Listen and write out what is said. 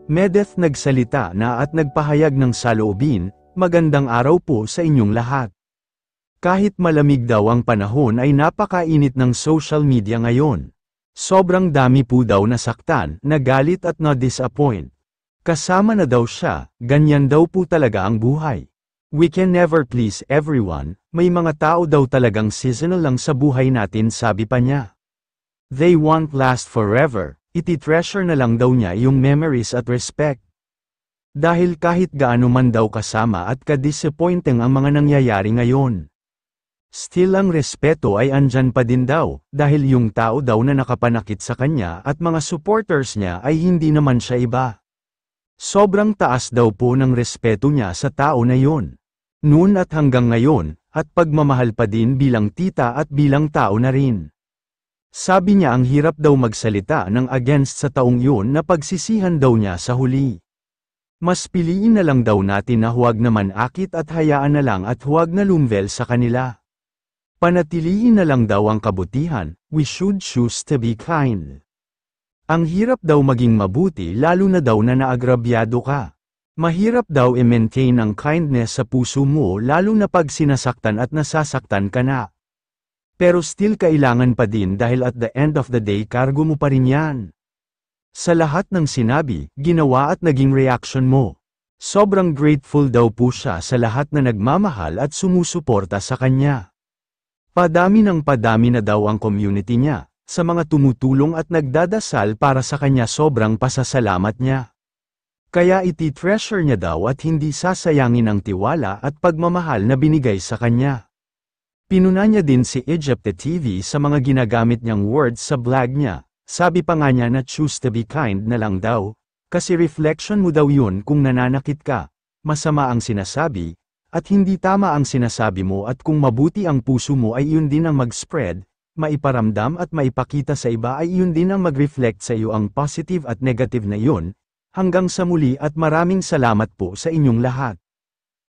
Medeth nagsalita na at nagpahayag ng saloobin, magandang araw po sa inyong lahat. Kahit malamig daw ang panahon ay napakainit ng social media ngayon. Sobrang dami po daw nasaktan, nagalit at na-disappoint. Kasama na daw siya, ganyan daw po talaga ang buhay. We can never please everyone, may mga tao daw talagang seasonal lang sa buhay natin, sabi pa niya. They won't last forever. Iti-treasure na lang daw niya yung memories at respect. Dahil kahit gaano man daw kasama at ka-disappointing ang mga nangyayari ngayon. Still ang respeto ay andyan pa din daw, dahil yung tao daw na nakapanakit sa kanya at mga supporters niya ay hindi naman siya iba. Sobrang taas daw po ng respeto niya sa tao na yun. Noon at hanggang ngayon, at pagmamahal pa din bilang tita at bilang tao na rin. Sabi niya ang hirap daw magsalita ng against sa taong yun na pagsisihan daw niya sa huli. Mas piliin na lang daw natin na huwag naman akit at hayaan na lang at huwag na lumvel sa kanila. Panatiliin na lang daw ang kabutihan, we should choose to be kind. Ang hirap daw maging mabuti lalo na daw na naagrabyado ka. Mahirap daw i-maintain ang kindness sa puso mo lalo na pag sinasaktan at nasasaktan ka na. Pero still kailangan pa din dahil at the end of the day kargo mo pa rin yan. Sa lahat ng sinabi, ginawa at naging reaction mo. Sobrang grateful daw po siya sa lahat na nagmamahal at sumusuporta sa kanya. Padami ng padami na daw ang community niya, sa mga tumutulong at nagdadasal para sa kanya, sobrang pasasalamat niya. Kaya iti-treasure niya daw at hindi sasayangin ang tiwala at pagmamahal na binigay sa kanya. Pinuna niya din si Egypte TV sa mga ginagamit niyang words sa vlog niya. Sabi pa nga niya na choose to be kind na lang daw, kasi reflection mo daw yun kung nananakit ka, masama ang sinasabi, at hindi tama ang sinasabi mo at kung mabuti ang puso mo ay yun din ang mag-spread, maiparamdam at maipakita sa iba ay yun din ang mag-reflect sa iyo ang positive at negative na yun. Hanggang sa muli at maraming salamat po sa inyong lahat.